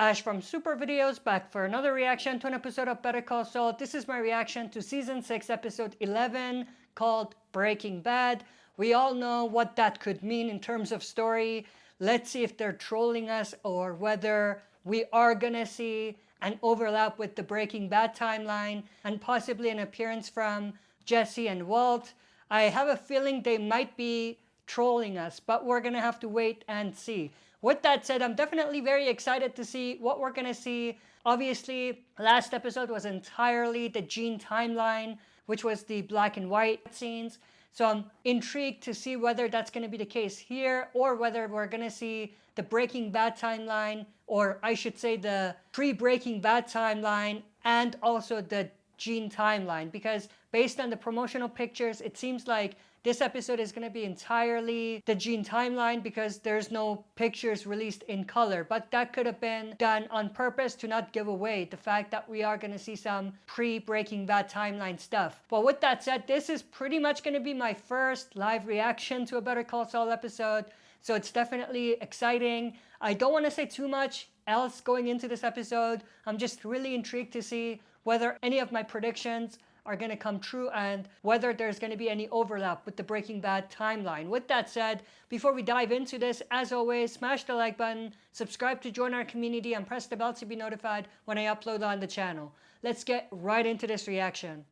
Ash from Super Videos, back for another reaction to an episode of Better Call Saul. This is my reaction to Season 6, Episode 11, called Breaking Bad. We all know what that could mean in terms of story. Let's see if they're trolling us or whether we are gonna see an overlap with the Breaking Bad timeline and possibly an appearance from Jesse and Walt. I have a feeling they might be trolling us, but we're gonna have to wait and see. With that said, I'm definitely very excited to see what we're gonna see. Obviously, last episode was entirely the Gene timeline, which was the black and white scenes. So I'm intrigued to see whether that's gonna be the case here or whether we're gonna see the Breaking Bad timeline, or I should say the pre-Breaking Bad timeline and also the Gene timeline, because based on the promotional pictures, it seems like this episode is going to be entirely the Gene timeline because there's no pictures released in color. But that could have been done on purpose to not give away the fact that we are going to see some pre-Breaking Bad timeline stuff. But with that said, this is pretty much going to be my first live reaction to a Better Call Saul episode. So it's definitely exciting. I don't want to say too much else going into this episode. I'm just really intrigued to see whether any of my predictions are going to come true and whether there's going to be any overlap with the Breaking Bad timeline. With that said, before we dive into this, as always, smash the like button, subscribe to join our community, and press the bell to be notified when I upload on the channel. Let's get right into this reaction.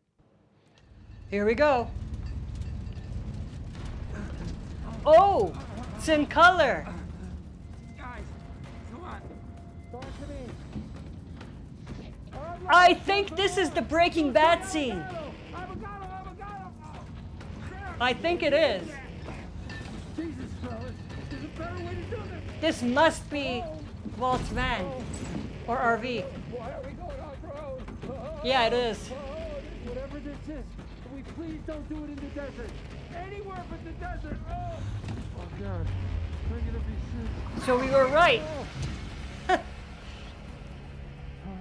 Here we go. Oh, it's in color. Guys, come on. Talk to me. I think this is the Breaking Bad scene. I think it is. Jesus, fellas. There's a better way to do This must be Walt's van or RV. Why are we going off-road? Yeah, it is. Whatever this is, we please don't do it in the desert. Anywhere but the desert. Oh God. We're gonna be sick. So we were right.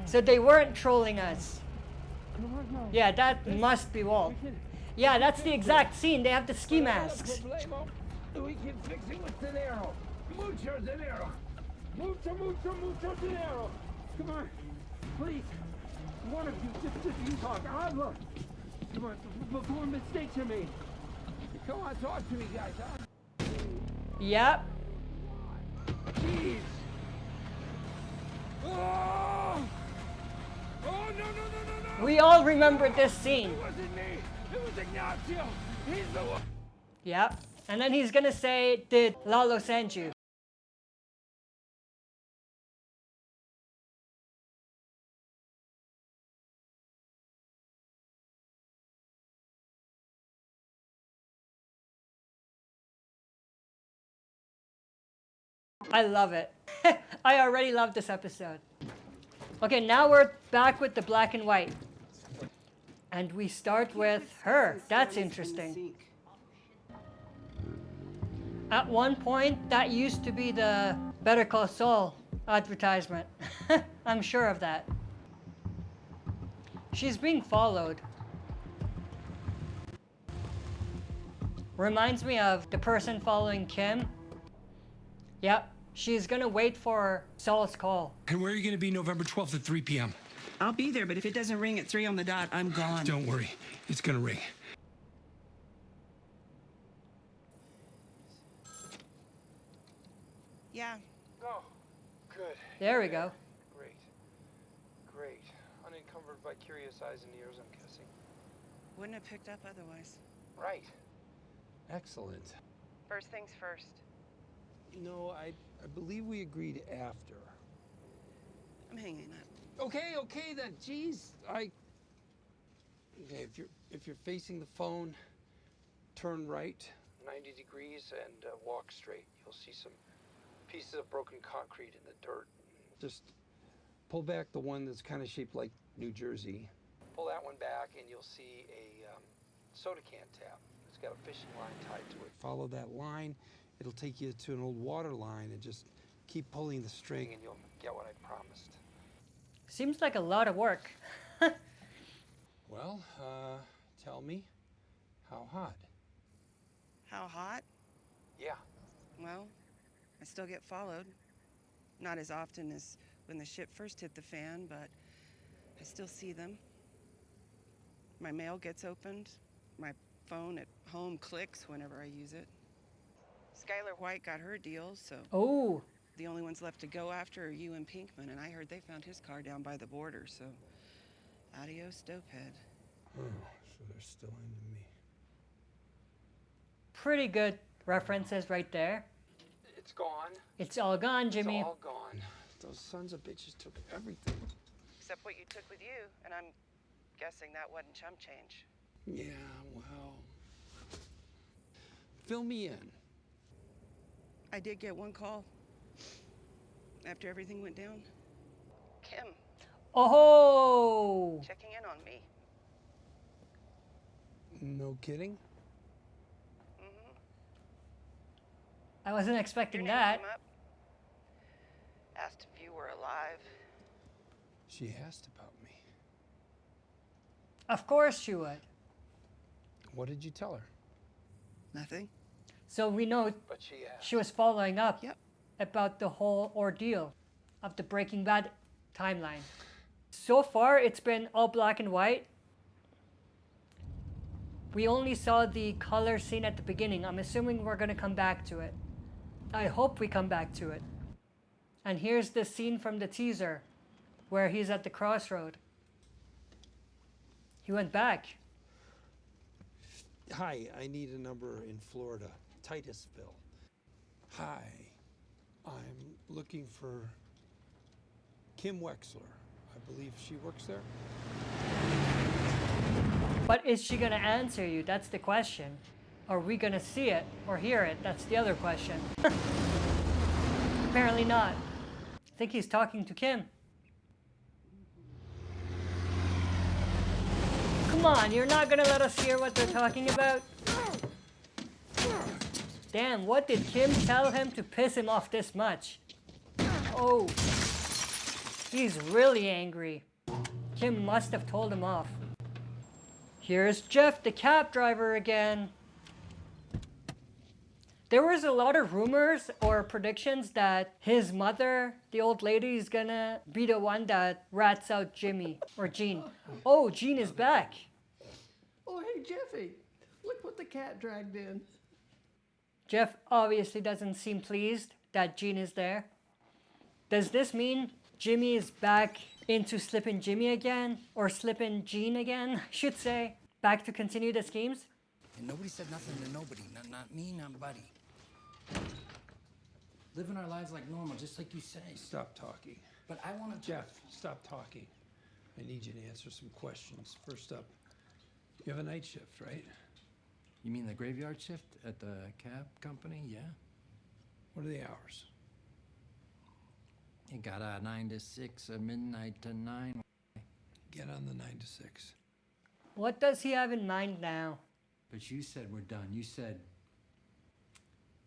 So they weren't trolling us. Yeah, that must be Walt. Yeah, that's the exact scene. They have the ski masks. We can fix it with dinero. Mucho dinero. Mucho dinero. Come on. Please. One of you, just you talk. Look. Come on, before mistakes are made. Come on, talk to me, guys, huh? Yep. Jeez. Oh! Oh, no. We all remember this scene. It wasn't me. It was Ignacio. He's the one. Yep. And then he's gonna say, did Lalo send you? I love it. I already love this episode. Okay, now we're back with the black and white. And we start with her. That's interesting. At one point, that used to be the Better Call Saul advertisement. I'm sure of that. She's being followed. Reminds me of the person following Kim. Yep, she's gonna wait for Saul's call. And where are you gonna be November 12th at 3 p.m.? I'll be there, but if it doesn't ring at 3 on the dot, I'm gone. Don't worry, it's gonna ring. Yeah. Oh, good. There we go. Great. Unencumbered by curious eyes and ears, I'm guessing. Wouldn't have picked up otherwise. Right. Excellent. First things first. No, I believe we agreed after. I'm hanging up. Okay then. Jeez, Okay, if you're facing the phone, turn right. 90 degrees and walk straight. You'll see some pieces of broken concrete in the dirt. Just pull back the one that's kind of shaped like New Jersey. Pull that one back and you'll see a soda can tap. It's got a fishing line tied to it. Follow that line. It'll take you to an old water line and just keep pulling the string. And you'll get what I promised. Seems like a lot of work. Well, tell me, how hot? How hot? Yeah. Well, I still get followed. Not as often as when the shit first hit the fan, but I still see them. My mail gets opened. My phone at home clicks whenever I use it. Skylar White got her deal, so Oh, the only ones left to go after are you and Pinkman, and I heard they found his car down by the border, so adios, dopehead. Oh, so they're still into me. pretty good references right there. It's gone. It's all gone, Jimmy. It's all gone. Those sons of bitches took everything. Except what you took with you, and I'm guessing that wasn't chump change. Yeah, well. Fill me in. I did get one call after everything went down. Kim Oh, checking in on me. No kidding? I wasn't expecting Your name that. came up. Asked if you were alive. She asked about me. Of course she would. What did you tell her? Nothing. So we know But she asked. she was following up Yep. about the whole ordeal of the Breaking Bad timeline. So far, it's been all black and white. We only saw the color scene at the beginning. I'm assuming we're going to come back to it. I hope we come back to it. And here's the scene from the teaser where he's at the crossroad. He went back. Hi, I need a number in Florida, Titusville. Hi, I'm looking for Kim Wexler. I believe she works there. But is she going to answer you? That's the question. Are we going to see it or hear it? That's the other question. Apparently not. I think he's talking to Kim. Come on, you're not going to let us hear what they're talking about? Damn, what did Kim tell him to piss him off this much? Oh, he's really angry. Kim must have told him off. Here's Jeff, the cab driver again. There was a lot of rumors or predictions that his mother, the old lady, is gonna be the one that rats out Jimmy or Gene. Oh, Gene is back. Oh, hey, Jeffy. Look what the cat dragged in. Jeff obviously doesn't seem pleased that Gene is there. Does this mean Jimmy is back into Slippin' Jimmy again? Or Slippin' Gene again, I should say? Back to continue the schemes? And nobody said nothing to nobody. Not me, not Buddy. Living our lives like normal, just like you say. Stop talking. But I want to... Jeff, stop talking. I need you to answer some questions. First up, you have a night shift, right? You mean the graveyard shift at the cab company? Yeah. What are the hours? You got a 9 to 6, a midnight to 9. Get on the 9 to 6. What does he have in mind now? But you said we're done. You said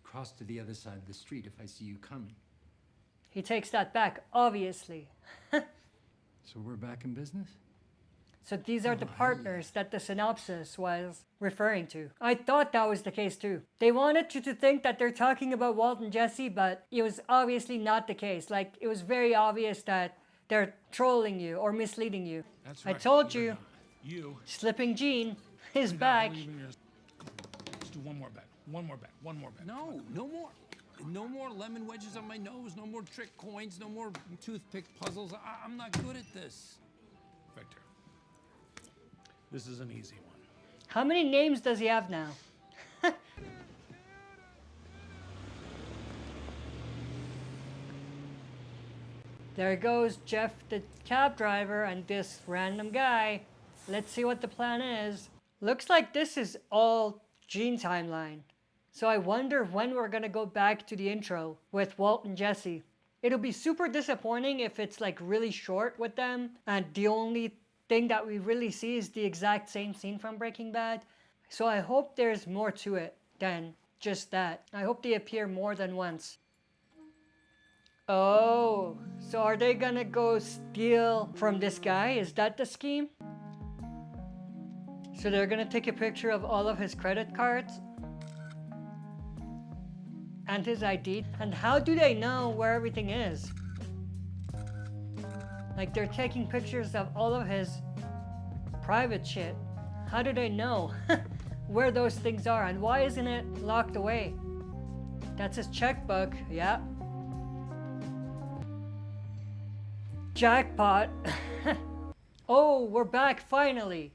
cross to the other side of the street if I see you coming. He takes that back, obviously. So we're back in business? So these are the partners that the synopsis was referring to. I thought that was the case too. They wanted you to think that they're talking about Walt and Jesse, but it was obviously not the case. Like, it was very obvious that they're trolling you or misleading you. That's I right. told You're you, not. You. Slipping Gene is You're not back. believing yours. Let's do one more bet. One more bet. One more bet. No, no more. No more lemon wedges on my nose. No more trick coins. No more toothpick puzzles. I'm not good at this. Victor. This is an easy one. How many names does he have now? There goes Jeff, the cab driver, and this random guy. Let's see what the plan is. Looks like this is all Gene timeline. So I wonder when we're gonna go back to the intro with Walt and Jesse. It'll be super disappointing if it's like really short with them and the only thing that we really see is the exact same scene from Breaking Bad. So I hope there's more to it than just that. I hope they appear more than once. Oh, so are they gonna go steal from this guy? Is that the scheme? So they're gonna take a picture of all of his credit cards and his ID. And how do they know where everything is? Like they're taking pictures of all of his private shit. How do they know where those things are, and why isn't it locked away? That's his checkbook, yeah. Jackpot. Oh, we're back finally.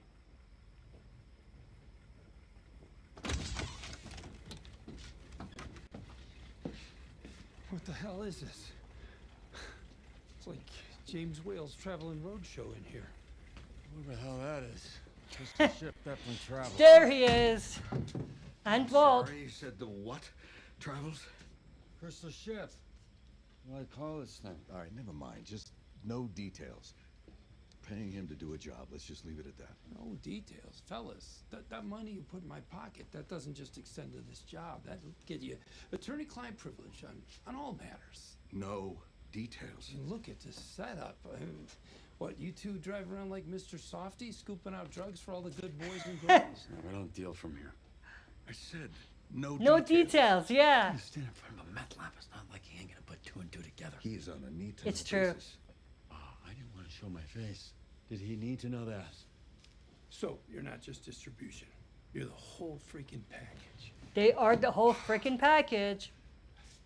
What the hell is this? It's like James Whale's traveling roadshow in here. Whatever the hell that is. Just a ship definitely travels. There he is. And Walt. Sorry, you said the what? Travels? Crystal ship. What do I call this thing? All right, never mind. Just no details. Paying him to do a job. Let's just leave it at that. No details. Fellas, that money you put in my pocket, that doesn't just extend to this job. That'll get you attorney-client privilege on all matters. No details. And look at this setup. I mean, what, you two drive around like Mr. Softy, scooping out drugs for all the good boys and girls? I don't deal from here. I said no No details. details, yeah. You stand in front of a meth lab. It's not like he ain't gonna put two and two together. He is on a need-to-know It's true. basis. Oh, I didn't want to show my face. Did he need to know that? So, you're not just distribution. You're the whole freaking package. They are the whole freaking package.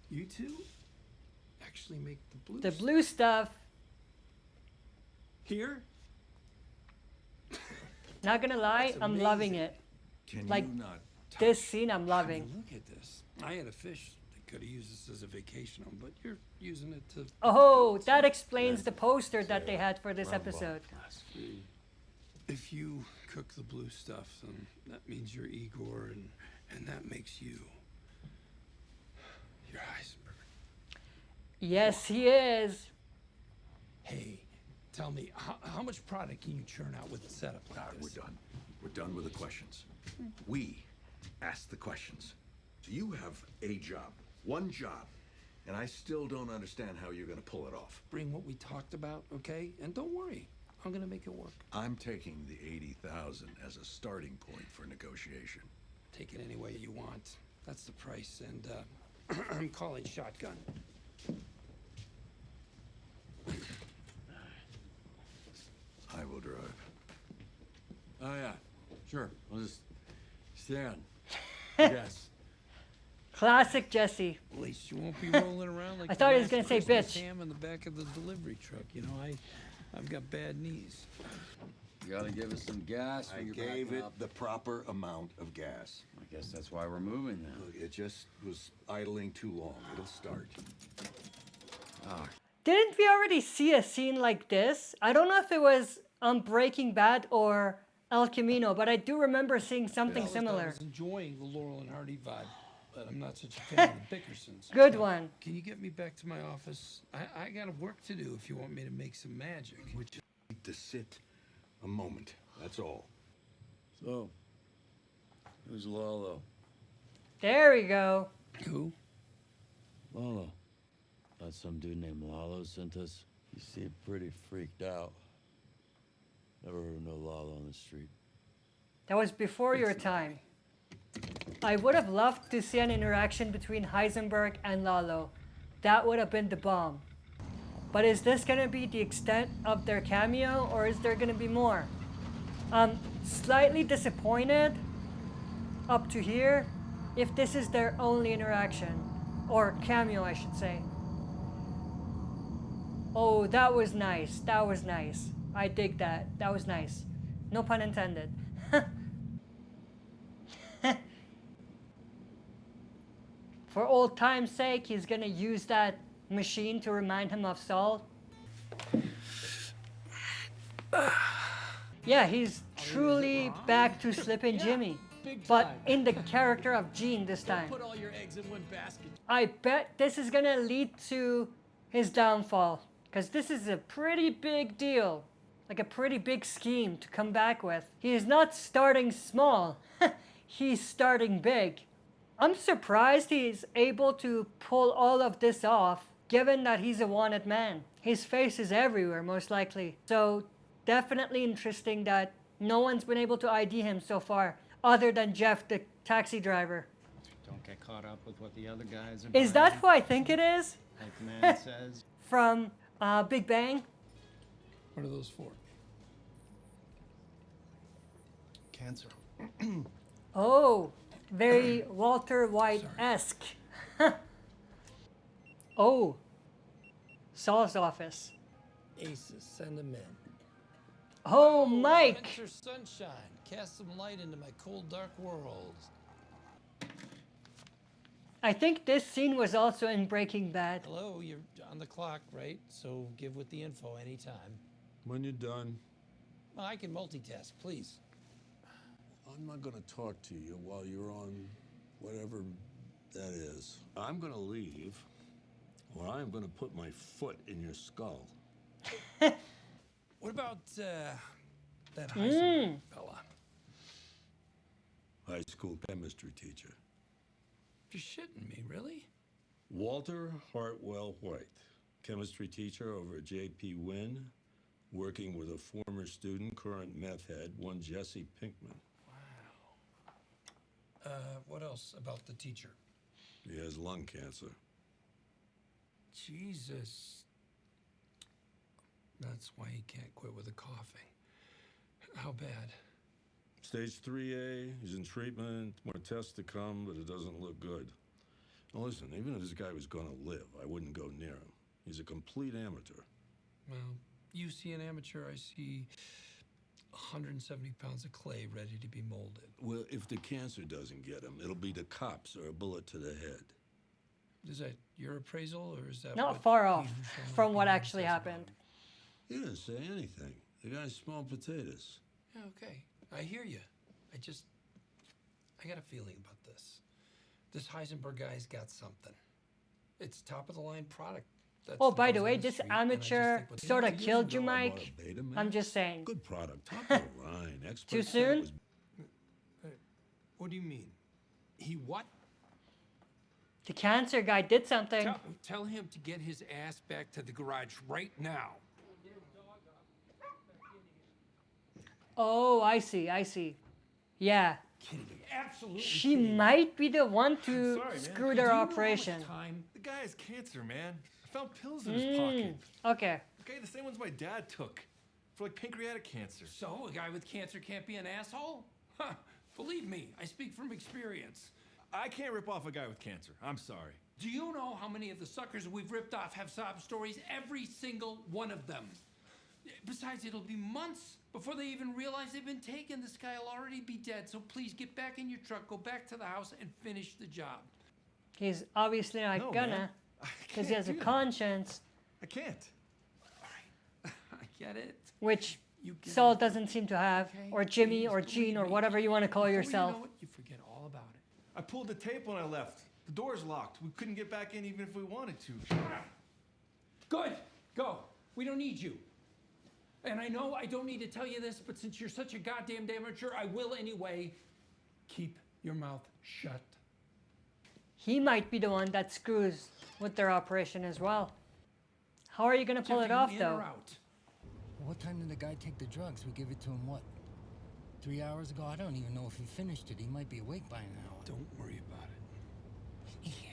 You two actually make the blue The stuff. blue stuff. Here? Not gonna lie, That's I'm loving amazing. it. Can Like, you not touch? This scene I'm I mean, loving. look at this. I had a fish that could have used this as a vacation home, but you're using it to... Oh, that explains the poster that they had for this Round episode. If you cook the blue stuff, then that means you're Igor, and that makes you... You're Heisenberg. Yes, he is. Hey, tell me, how much product can you churn out with a setup like We're this? done. We're done with the questions. We ask the questions. You have a job, one job, and I still don't understand how you're gonna pull it off. Bring what we talked about, okay? And don't worry, I'm gonna make it work. I'm taking the 80,000 as a starting point for negotiation. Take it any way you want. That's the price, and I'm calling shotgun. I will drive. Oh, yeah. Sure. I'll just stand. Yes. Classic Jesse. At least you won't be rolling around like I the thought he was last gonna say Christmas bitch. ham in the back of the delivery truck. You know, I've got bad knees. You gotta give us some gas. I when you're gave backing it up. the proper amount of gas. I guess that's why we're moving then. Look, it just was idling too long. It'll start. Ah, Didn't we already see a scene like this? I don't know if it was on Breaking Bad or El Camino, but I do remember seeing something I similar. was enjoying the Laurel and Hardy vibe, but I'm not such a fan of the Bickersons. Good one. Can you get me back to my office? I got work to do if you want me to make some magic. We just need to sit a moment. That's all. so who's Lalo? There we go. Who? Lalo. Thought some dude named Lalo sent us. You seem pretty freaked out. Never heard of no Lalo on the street. That was before your time. I would have loved to see an interaction between Heisenberg and Lalo. That would have been the bomb. But is this gonna be the extent of their cameo, or is there gonna be more? I'm slightly disappointed up to here if this is their only interaction, or cameo I should say. Oh, that was nice. That was nice. I dig that. That was nice. No pun intended. For old time's sake, he's gonna use that machine to remind him of Saul. Yeah, he's truly back to Slippin' Jimmy. But in the character of Gene this time. Put all your eggs in one basket. I bet this is gonna lead to his downfall. Because this is a pretty big deal. Like a pretty big scheme to come back with. He is not starting small. He's starting big. I'm surprised he's able to pull all of this off, given that he's a wanted man. His face is everywhere, most likely. So definitely interesting that no one's been able to ID him so far, other than Jeff, the taxi driver. Don't get caught up with what the other guys are Is that who I think it is? like the man says? From Big Bang? What are those for? Cancer. Oh, very Walter White-esque. Oh, Saul's office. Aces, send them in. Oh, Mike. Enter sunshine. Cast some light into my cold, dark world. I think this scene was also in Breaking Bad. Hello, you're on the clock, right? So give with the info anytime. When you're done, Well, I can multitask, please. I'm not gonna talk to you while you're on whatever that is. I'm gonna leave, or I'm gonna put my foot in your skull. What about that heist fella? High school chemistry teacher. You're shitting me, really? Walter Hartwell White, chemistry teacher over at J.P. Wynn, working with a former student, current meth head, one Jesse Pinkman. Wow. What else about the teacher? He has lung cancer. Jesus. That's why he can't quit with the coughing. How bad? Stage 3A, he's in treatment, more tests to come, but it doesn't look good. Now listen, even if this guy was gonna live, I wouldn't go near him. He's a complete amateur. Well, you see an amateur, I see 170 pounds of clay ready to be molded. Well, if the cancer doesn't get him, it'll be the cops or a bullet to the head. Is that your appraisal, or is that Not what far off Peter Shaw from what Peter actually says about happened. him? He didn't say anything. The guy's small potatoes. Yeah, okay. I hear you. I got a feeling about this. This Heisenberg guy's got something. It's top of the line product. That's Oh, by the buzz way, on this street, and I just amateur think what- sort of Years killed you, ago, I bought Mike. a Beta, man. I'm just saying. Good product, top of the line. Experts Too said it soon? was What do you mean? He what? The cancer guy did something. Tell him to get his ass back to the garage right now. Oh, I see. Yeah. Kidding me. Absolutely She kidding me. might be the one to Sorry, man. screw Do their you know how much operation. time? The guy has cancer, man. I found pills in his pocket. Okay. Okay, the same ones my dad took for like pancreatic cancer. So, a guy with cancer can't be an asshole? Huh. Believe me, I speak from experience. I can't rip off a guy with cancer. I'm sorry. Do you know how many of the suckers we've ripped off have sob stories? Every single one of them. Besides, it'll be months before they even realize they've been taken. This guy will already be dead, so please get back in your truck, go back to the house, and finish the job. He's obviously not No, gonna, man. I because he can't has a do that. conscience, I can't. I get it. which You get Saul it. doesn't seem to have, Okay, or Jimmy, or please Gene, or believe me. whatever you want to call Before yourself. You know it, you forget all about it. I pulled the tape when I left. The door's locked. We couldn't get back in even if we wanted to. Good. Go. We don't need you. And I know I don't need to tell you this, but since you're such a goddamn amateur, I will anyway. Keep your mouth shut. He might be the one that screws with their operation as well. How are you gonna pull it Jeffy, off, in though? or out? What time did the guy take the drugs? We gave it to him, what, 3 hours ago? I don't even know if he finished it. He might be awake by now. Don't worry about it. Yeah,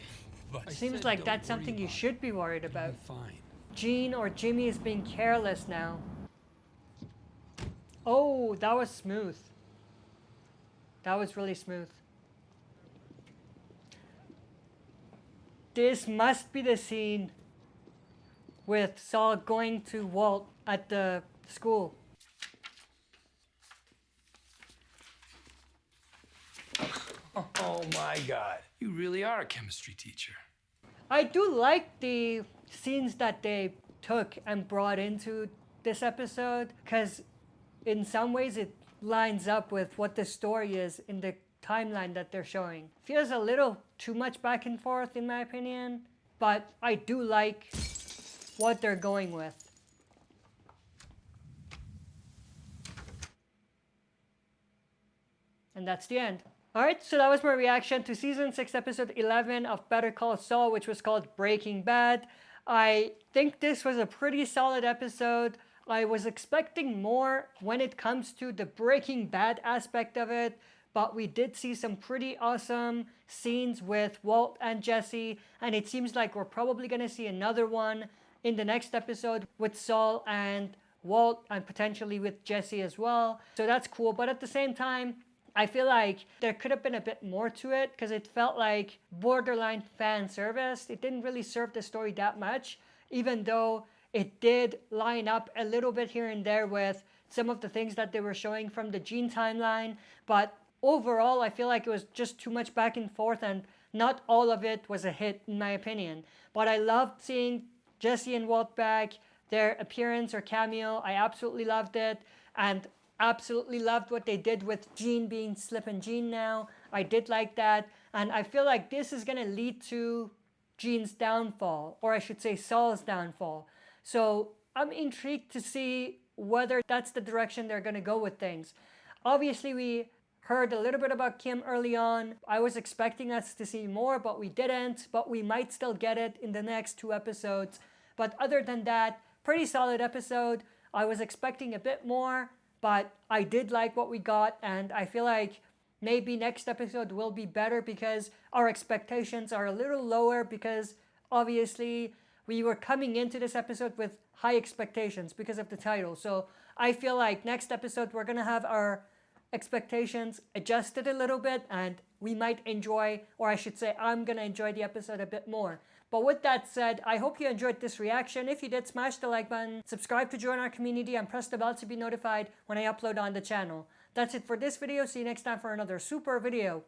but I Seems said like don't that's worry something you about it. should be worried It'll about. be fine. Gene or Jimmy is being careless now. Oh, that was smooth. That was really smooth. This must be the scene with Saul going to Walt at the school. Oh my God. You really are a chemistry teacher. I do like the scenes that they took and brought into this episode because in some ways it lines up with what the story is in the timeline that they're showing. Feels a little too much back and forth in my opinion, but I do like what they're going with. And that's the end. Alright, so that was my reaction to Season 6, Episode 11 of Better Call Saul, which was called Breaking Bad. I think this was a pretty solid episode. I was expecting more when it comes to the Breaking Bad aspect of it, but we did see some pretty awesome scenes with Walt and Jesse, and it seems like we're probably going to see another one in the next episode with Saul and Walt and potentially with Jesse as well. So that's cool. But at the same time, I feel like there could have been a bit more to it because it felt like borderline fan service. It didn't really serve the story that much, even though it did line up a little bit here and there with some of the things that they were showing from the Gene timeline. But overall, I feel like it was just too much back and forth, and not all of it was a hit in my opinion. But I loved seeing Jesse and Walt back, their appearance or cameo. I absolutely loved it, and absolutely loved what they did with Gene being Slippin' Gene now. I did like that, and I feel like this is going to lead to Gene's downfall, or I should say Saul's downfall. So I'm intrigued to see whether that's the direction they're going to go with things. Obviously, we heard a little bit about Kim early on. I was expecting us to see more, but we didn't. But we might still get it in the next 2 episodes. But other than that, pretty solid episode. I was expecting a bit more, but I did like what we got. And I feel like maybe next episode will be better because our expectations are a little lower, because obviously we were coming into this episode with high expectations because of the title. So I feel like next episode we're going to have our expectations adjusted a little bit, and we might enjoy, or I should say I'm going to enjoy the episode a bit more. But with that said, I hope you enjoyed this reaction. If you did, smash the like button, subscribe to join our community, and press the bell to be notified when I upload on the channel. That's it for this video. See you next time for another super video.